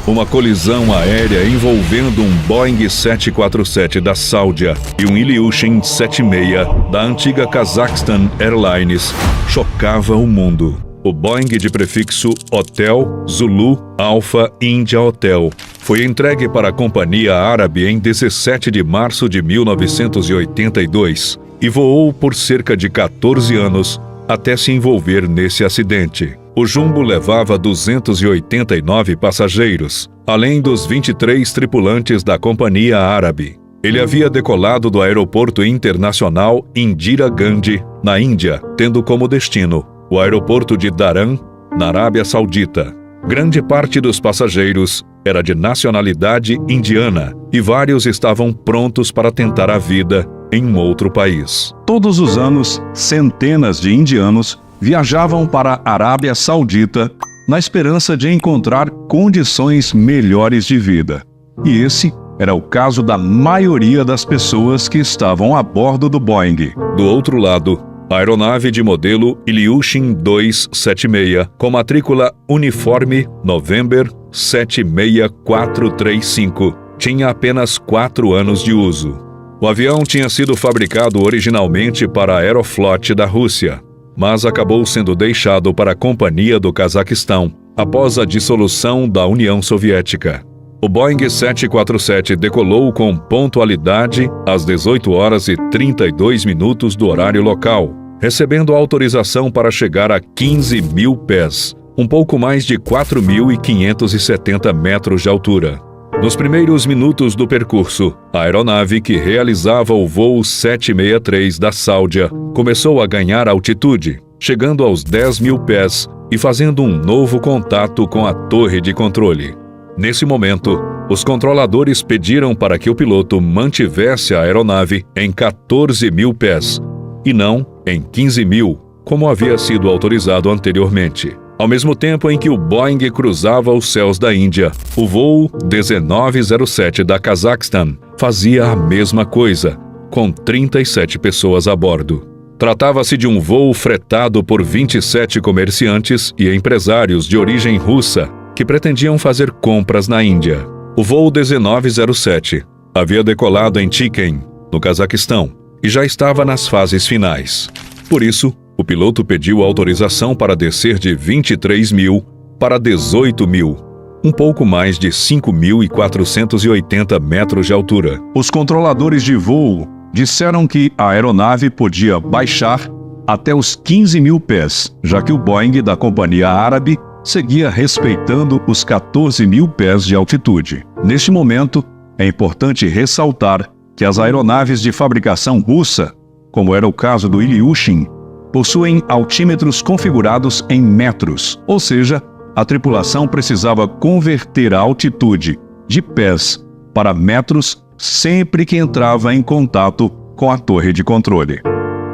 Uma colisão aérea envolvendo um Boeing 747 da Saudia e um Ilyushin 76 da antiga Kazakhstan Airlines chocava o mundo. O Boeing de prefixo Hotel Zulu Alpha India Hotel foi entregue para a Companhia Árabe em 17 de março de 1982 e voou por cerca de 14 anos até se envolver nesse acidente. O jumbo levava 289 passageiros, além dos 23 tripulantes da Companhia Árabe. Ele havia decolado do aeroporto internacional Indira Gandhi, na Índia, tendo como destino o aeroporto de Dhahran, na Arábia Saudita. Grande parte dos passageiros era de nacionalidade indiana e vários estavam prontos para tentar a vida em um outro país. Todos os anos, centenas de indianos viajavam para a Arábia Saudita na esperança de encontrar condições melhores de vida. E esse era o caso da maioria das pessoas que estavam a bordo do Boeing. Do outro lado, a aeronave de modelo Ilyushin 276, com matrícula uniforme November 76435, tinha apenas 4 anos de uso. O avião tinha sido fabricado originalmente para a Aeroflot da Rússia, mas acabou sendo deixado para a Companhia do Cazaquistão após a dissolução da União Soviética. O Boeing 747 decolou com pontualidade às 18 horas e 32 minutos do horário local, recebendo autorização para chegar a 15 mil pés, um pouco mais de 4.570 metros de altura. Nos primeiros minutos do percurso, a aeronave que realizava o voo 763 da Saudia começou a ganhar altitude, chegando aos 10 mil pés e fazendo um novo contato com a torre de controle. Nesse momento, os controladores pediram para que o piloto mantivesse a aeronave em 14 mil pés, e não em 15 mil, como havia sido autorizado anteriormente. Ao mesmo tempo em que o Boeing cruzava os céus da Índia, o voo 1907 da Cazaquistão fazia a mesma coisa, com 37 pessoas a bordo. Tratava-se de um voo fretado por 27 comerciantes e empresários de origem russa que pretendiam fazer compras na Índia. O voo 1907 havia decolado em Chiken, no Cazaquistão, e já estava nas fases finais. Por isso, o piloto pediu autorização para descer de 23 mil para 18 mil, um pouco mais de 5.480 metros de altura. Os controladores de voo disseram que a aeronave podia baixar até os 15 mil pés, já que o Boeing da Companhia Árabe seguia respeitando os 14 mil pés de altitude. Neste momento, é importante ressaltar que as aeronaves de fabricação russa, como era o caso do Ilyushin, possuem altímetros configurados em metros, ou seja, a tripulação precisava converter a altitude de pés para metros sempre que entrava em contato com a torre de controle.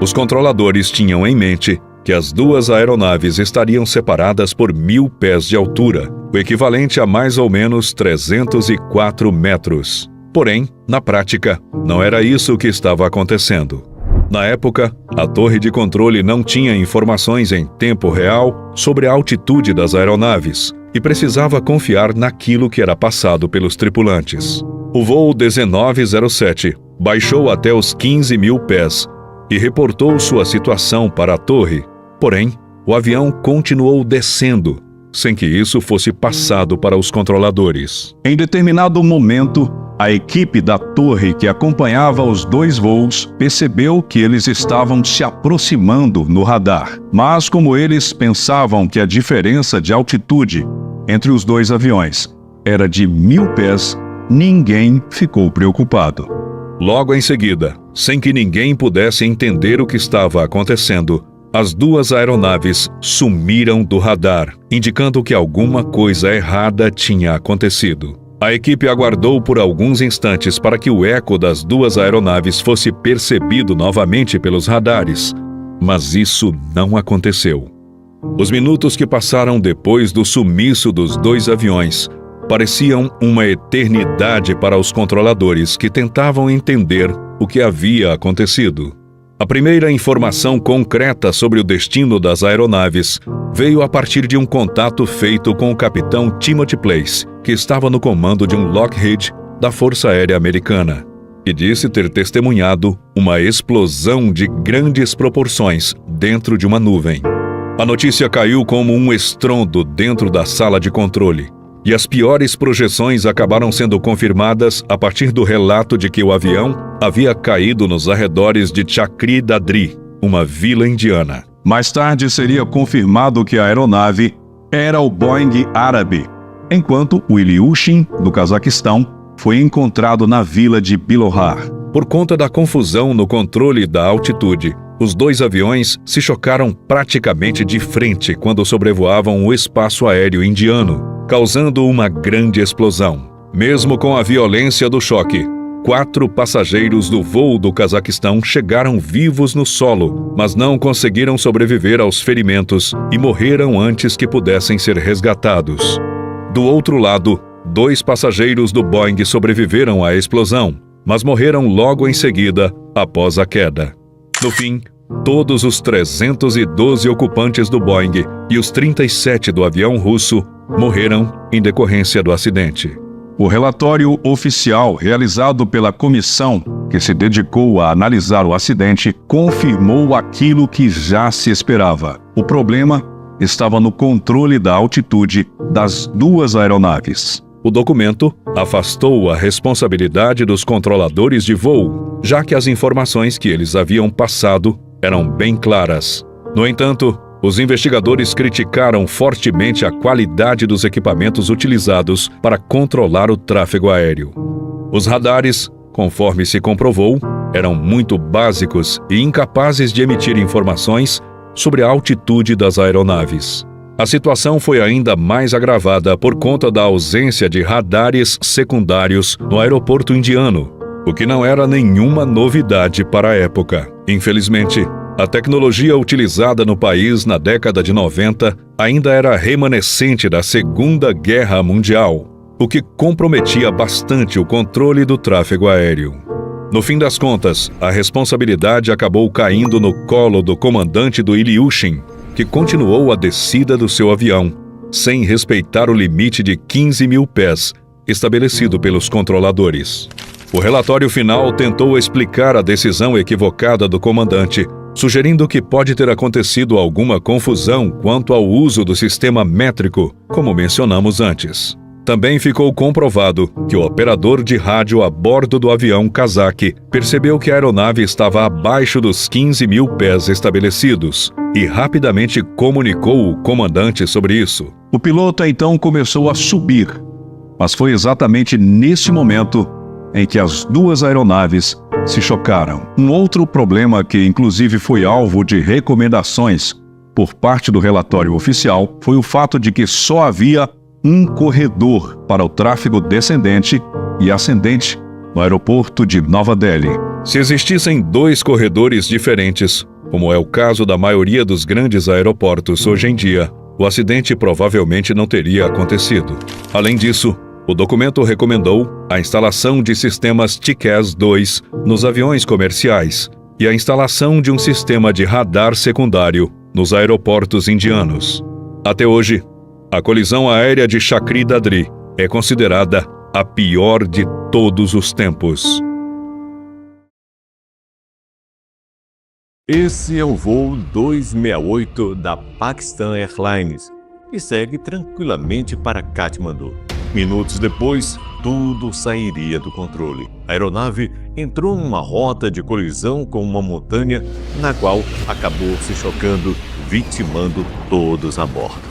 Os controladores tinham em mente que as duas aeronaves estariam separadas por 1.000 pés de altura, o equivalente a mais ou menos 304 metros. Porém, na prática, não era isso que estava acontecendo. Na época, a torre de controle não tinha informações em tempo real sobre a altitude das aeronaves e precisava confiar naquilo que era passado pelos tripulantes. O voo 1907 baixou até os 15 mil pés e reportou sua situação para a torre. Porém, o avião continuou descendo, sem que isso fosse passado para os controladores. Em determinado momento, a equipe da torre que acompanhava os dois voos percebeu que eles estavam se aproximando no radar. Mas como eles pensavam que a diferença de altitude entre os dois aviões era de 1.000 pés, ninguém ficou preocupado. Logo em seguida, sem que ninguém pudesse entender o que estava acontecendo, as duas aeronaves sumiram do radar, indicando que alguma coisa errada tinha acontecido. A equipe aguardou por alguns instantes para que o eco das duas aeronaves fosse percebido novamente pelos radares, mas isso não aconteceu. Os minutos que passaram depois do sumiço dos dois aviões pareciam uma eternidade para os controladores que tentavam entender o que havia acontecido. A primeira informação concreta sobre o destino das aeronaves veio a partir de um contato feito com o capitão Timothy Place, que estava no comando de um Lockheed da Força Aérea Americana, e disse ter testemunhado uma explosão de grandes proporções dentro de uma nuvem. A notícia caiu como um estrondo dentro da sala de controle, e as piores projeções acabaram sendo confirmadas a partir do relato de que o avião havia caído nos arredores de Chakri Dadri, uma vila indiana. Mais tarde seria confirmado que a aeronave era o Boeing árabe, enquanto o Ilyushin, do Cazaquistão, foi encontrado na vila de Bilohar. Por conta da confusão no controle da altitude, os dois aviões se chocaram praticamente de frente quando sobrevoavam o espaço aéreo indiano, causando uma grande explosão. Mesmo com a violência do choque, 4 passageiros do voo do Cazaquistão chegaram vivos no solo, mas não conseguiram sobreviver aos ferimentos e morreram antes que pudessem ser resgatados. Do outro lado, 2 passageiros do Boeing sobreviveram à explosão, mas morreram logo em seguida após a queda. No fim, todos os 312 ocupantes do Boeing e os 37 do avião russo morreram em decorrência do acidente. O relatório oficial realizado pela comissão que se dedicou a analisar o acidente confirmou aquilo que já se esperava. O problema estava no controle da altitude das 2 aeronaves. O documento afastou a responsabilidade dos controladores de voo, já que as informações que eles haviam passado eram bem claras. No entanto, os investigadores criticaram fortemente a qualidade dos equipamentos utilizados para controlar o tráfego aéreo. Os radares, conforme se comprovou, eram muito básicos e incapazes de emitir informações sobre a altitude das aeronaves. A situação foi ainda mais agravada por conta da ausência de radares secundários no aeroporto indiano, o que não era nenhuma novidade para a época. Infelizmente, a tecnologia utilizada no país na década de 90 ainda era remanescente da Segunda Guerra Mundial, o que comprometia bastante o controle do tráfego aéreo. No fim das contas, a responsabilidade acabou caindo no colo do comandante do Ilyushin, que continuou a descida do seu avião, sem respeitar o limite de 15.000 pés estabelecido pelos controladores. O relatório final tentou explicar a decisão equivocada do comandante, sugerindo que pode ter acontecido alguma confusão quanto ao uso do sistema métrico, como mencionamos antes. Também ficou comprovado que o operador de rádio a bordo do avião cazaque percebeu que a aeronave estava abaixo dos 15.000 pés estabelecidos e rapidamente comunicou o comandante sobre isso. O piloto então começou a subir, mas foi exatamente nesse momento em que as 2 aeronaves se chocaram. Um outro problema que inclusive foi alvo de recomendações por parte do relatório oficial foi o fato de que só havia um corredor para o tráfego descendente e ascendente no aeroporto de Nova Delhi. Se existissem 2 corredores diferentes, como é o caso da maioria dos grandes aeroportos hoje em dia, o acidente provavelmente não teria acontecido. Além disso, o documento recomendou a instalação de sistemas TCAS-2 nos aviões comerciais e a instalação de um sistema de radar secundário nos aeroportos indianos. Até hoje, a colisão aérea de Chakri Dadri é considerada a pior de todos os tempos. Esse é o voo 268 da Pakistan Airlines e segue tranquilamente para Katmandu. Minutos depois, tudo sairia do controle. A aeronave entrou numa rota de colisão com uma montanha, na qual acabou se chocando, vitimando todos a bordo.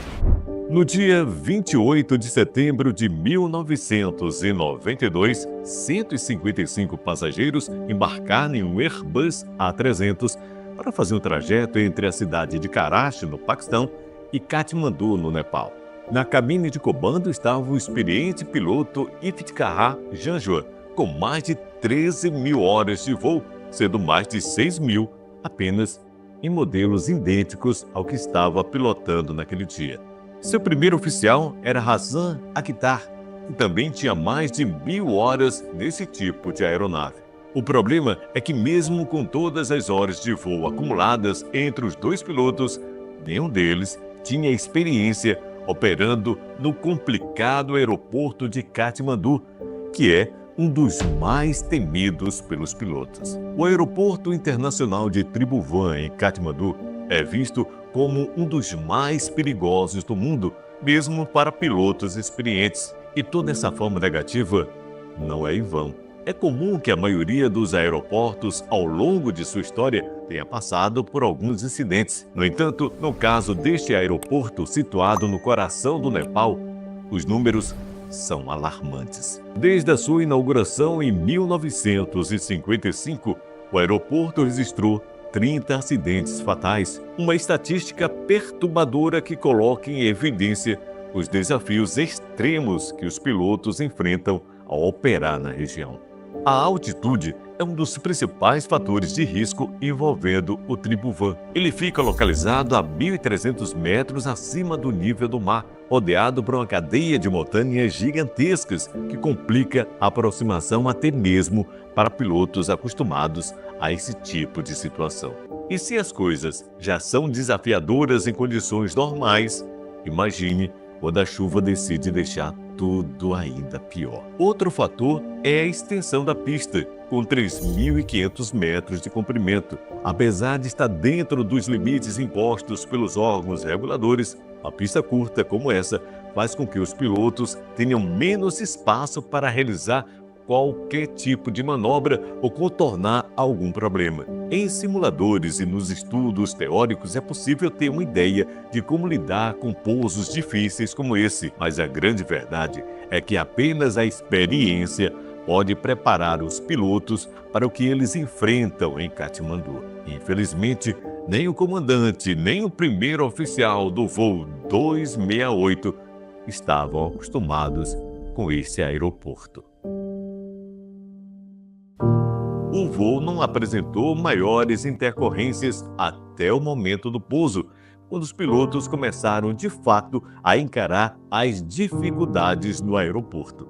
No dia 28 de setembro de 1992, 155 passageiros embarcaram em um Airbus A300 para fazer um trajeto entre a cidade de Karachi, no Paquistão, e Katmandu, no Nepal. Na cabine de comando estava o experiente piloto Iftikhar Janjua, com mais de 13.000 horas de voo, sendo mais de 6.000 apenas em modelos idênticos ao que estava pilotando naquele dia. Seu primeiro oficial era Hassan Akhtar, que também tinha mais de 1.000 horas nesse tipo de aeronave. O problema é que mesmo com todas as horas de voo acumuladas entre os dois pilotos, nenhum deles tinha experiência operando no complicado aeroporto de Katmandu, que é um dos mais temidos pelos pilotos. O Aeroporto Internacional de Tribhuvan, em Katmandu, é visto como um dos mais perigosos do mundo, mesmo para pilotos experientes. E toda essa fama negativa não é em vão. É comum que a maioria dos aeroportos, ao longo de sua história, tenha passado por alguns incidentes. No entanto, no caso deste aeroporto, situado no coração do Nepal, os números são alarmantes. Desde a sua inauguração em 1955, o aeroporto registrou 30 acidentes fatais, uma estatística perturbadora que coloca em evidência os desafios extremos que os pilotos enfrentam ao operar na região. A altitude é um dos principais fatores de risco envolvendo o Tribhuvan. Ele fica localizado a 1.300 metros acima do nível do mar, rodeado por uma cadeia de montanhas gigantescas que complica a aproximação até mesmo para pilotos acostumados a esse tipo de situação. E se as coisas já são desafiadoras em condições normais, imagine quando a chuva decide deixar tudo ainda pior. Outro fator é a extensão da pista, com 3.500 metros de comprimento. Apesar de estar dentro dos limites impostos pelos órgãos reguladores, a pista curta como essa faz com que os pilotos tenham menos espaço para realizar qualquer tipo de manobra ou contornar algum problema. Em simuladores e nos estudos teóricos é possível ter uma ideia de como lidar com pousos difíceis como esse, mas a grande verdade é que apenas a experiência pode preparar os pilotos para o que eles enfrentam em Katmandu. Infelizmente, nem o comandante, nem o primeiro oficial do voo 268 estavam acostumados com esse aeroporto. O voo não apresentou maiores intercorrências até o momento do pouso, quando os pilotos começaram de fato a encarar as dificuldades no aeroporto.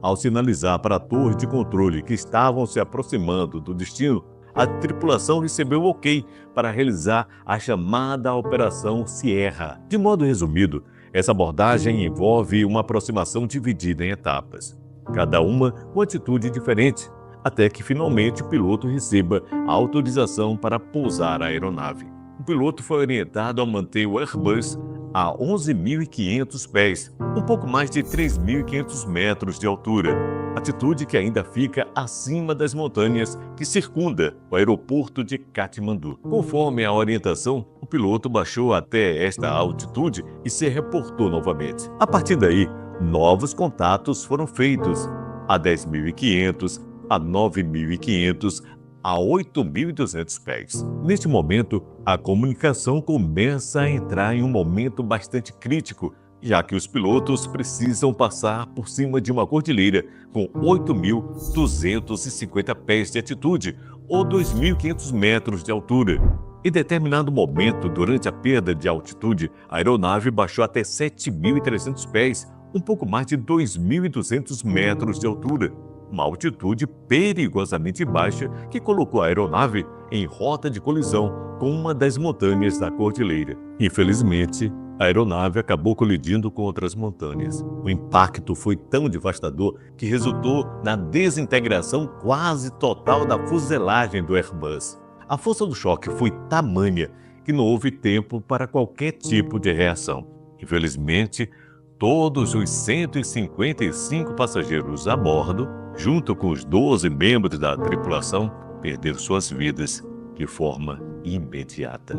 Ao sinalizar para a torre de controle que estavam se aproximando do destino, a tripulação recebeu o ok para realizar a chamada Operação Sierra. De modo resumido, essa abordagem envolve uma aproximação dividida em etapas, cada uma com atitude diferente, até que finalmente o piloto receba a autorização para pousar a aeronave. O piloto foi orientado a manter o Airbus a 11.500 pés, um pouco mais de 3.500 metros de altura, atitude que ainda fica acima das montanhas que circunda o aeroporto de Katmandu. Conforme a orientação, o piloto baixou até esta altitude e se reportou novamente. A partir daí, novos contatos foram feitos a 10.500, a 9.500, a 8.200 pés. Neste momento, a comunicação começa a entrar em um momento bastante crítico, já que os pilotos precisam passar por cima de uma cordilheira com 8.250 pés de altitude, ou 2.500 metros de altura. Em determinado momento, durante a perda de altitude, a aeronave baixou até 7.300 pés, um pouco mais de 2.200 metros de altura. Uma altitude perigosamente baixa que colocou a aeronave em rota de colisão com uma das montanhas da cordilheira. Infelizmente, a aeronave acabou colidindo com outras montanhas. O impacto foi tão devastador que resultou na desintegração quase total da fuselagem do Airbus. A força do choque foi tamanha que não houve tempo para qualquer tipo de reação. Infelizmente, todos os 155 passageiros a bordo, junto com os 12 membros da tripulação, perderam suas vidas de forma imediata.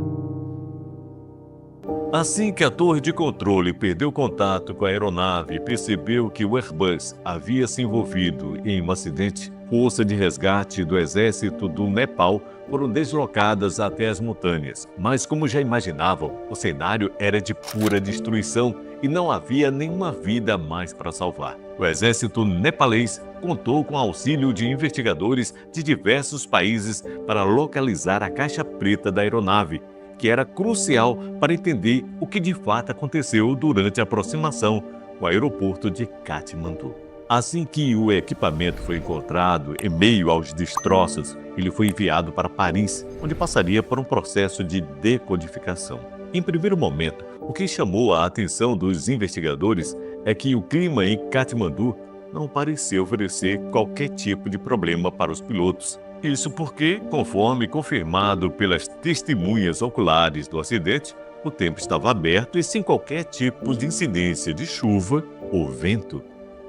Assim que a torre de controle perdeu contato com a aeronave e percebeu que o Airbus havia se envolvido em um acidente, forças de resgate do exército do Nepal foram deslocadas até as montanhas. Mas, como já imaginavam, o cenário era de pura destruição e não havia nenhuma vida mais para salvar. O exército nepalês contou com o auxílio de investigadores de diversos países para localizar a caixa preta da aeronave, que era crucial para entender o que de fato aconteceu durante a aproximação com o aeroporto de Katmandu. Assim que o equipamento foi encontrado, em meio aos destroços, ele foi enviado para Paris, onde passaria por um processo de decodificação. Em primeiro momento, o que chamou a atenção dos investigadores é que o clima em Katmandu não parecia oferecer qualquer tipo de problema para os pilotos. Isso porque, conforme confirmado pelas testemunhas oculares do acidente, o tempo estava aberto e sem qualquer tipo de incidência de chuva ou vento.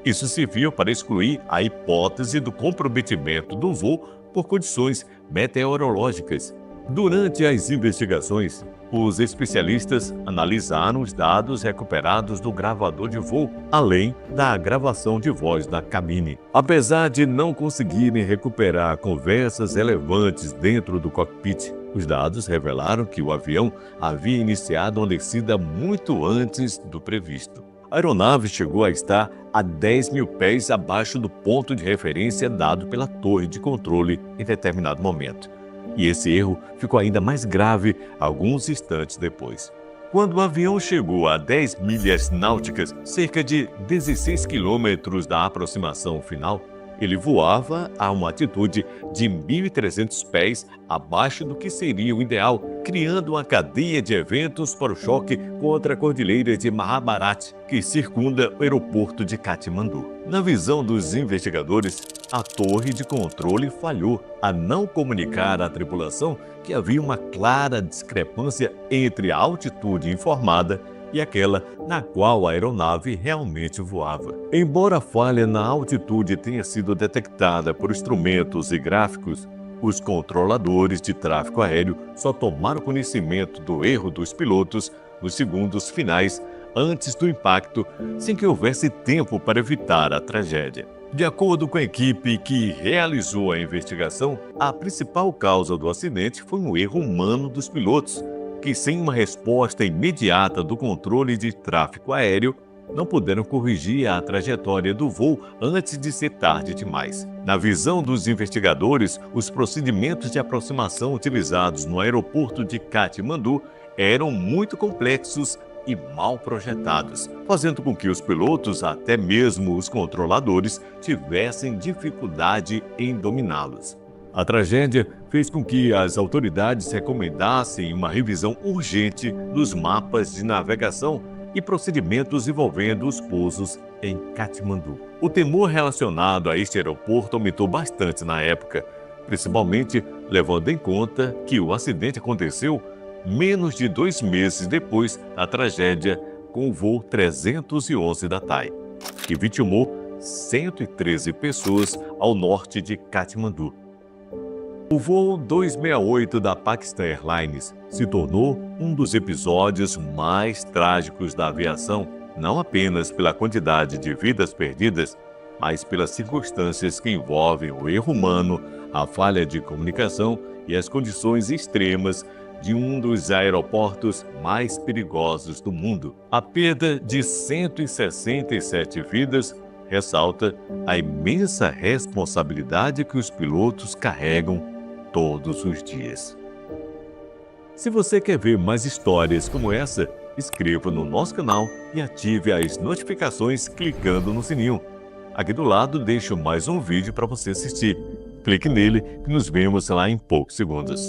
Isso serviu para excluir a hipótese do comprometimento do voo por condições meteorológicas. Durante as investigações, os especialistas analisaram os dados recuperados do gravador de voo, além da gravação de voz da cabine. Apesar de não conseguirem recuperar conversas relevantes dentro do cockpit, os dados revelaram que o avião havia iniciado uma descida muito antes do previsto. A aeronave chegou a estar a 10 mil pés abaixo do ponto de referência dado pela torre de controle em determinado momento. E esse erro ficou ainda mais grave alguns instantes depois. Quando o avião chegou a 10 milhas náuticas, cerca de 16 quilômetros da aproximação final, ele voava a uma altitude de 1.300 pés abaixo do que seria o ideal, criando uma cadeia de eventos para o choque contra a cordilheira de Mahabharat, que circunda o aeroporto de Katmandu. Na visão dos investigadores, a torre de controle falhou a não comunicar à tripulação que havia uma clara discrepância entre a altitude informada e aquela na qual a aeronave realmente voava. Embora a falha na altitude tenha sido detectada por instrumentos e gráficos, os controladores de tráfego aéreo só tomaram conhecimento do erro dos pilotos nos segundos finais antes do impacto, sem que houvesse tempo para evitar a tragédia. De acordo com a equipe que realizou a investigação, a principal causa do acidente foi um erro humano dos pilotos, que sem uma resposta imediata do controle de tráfego aéreo, não puderam corrigir a trajetória do voo antes de ser tarde demais. Na visão dos investigadores, os procedimentos de aproximação utilizados no aeroporto de Katmandu eram muito complexos e mal projetados, fazendo com que os pilotos, até mesmo os controladores, tivessem dificuldade em dominá-los. A tragédia fez com que as autoridades recomendassem uma revisão urgente dos mapas de navegação e procedimentos envolvendo os pousos em Katmandu. O temor relacionado a este aeroporto aumentou bastante na época, principalmente levando em conta que o acidente aconteceu menos de 2 meses depois da tragédia com o voo 311 da THAI, que vitimou 113 pessoas ao norte de Katmandu. O voo 268 da Pakistan Airlines se tornou um dos episódios mais trágicos da aviação, não apenas pela quantidade de vidas perdidas, mas pelas circunstâncias que envolvem o erro humano, a falha de comunicação e as condições extremas de um dos aeroportos mais perigosos do mundo. A perda de 167 vidas ressalta a imensa responsabilidade que os pilotos carregam todos os dias. Se você quer ver mais histórias como essa, inscreva no nosso canal e ative as notificações clicando no sininho. Aqui do lado deixo mais um vídeo para você assistir. Clique nele e nos vemos lá em poucos segundos.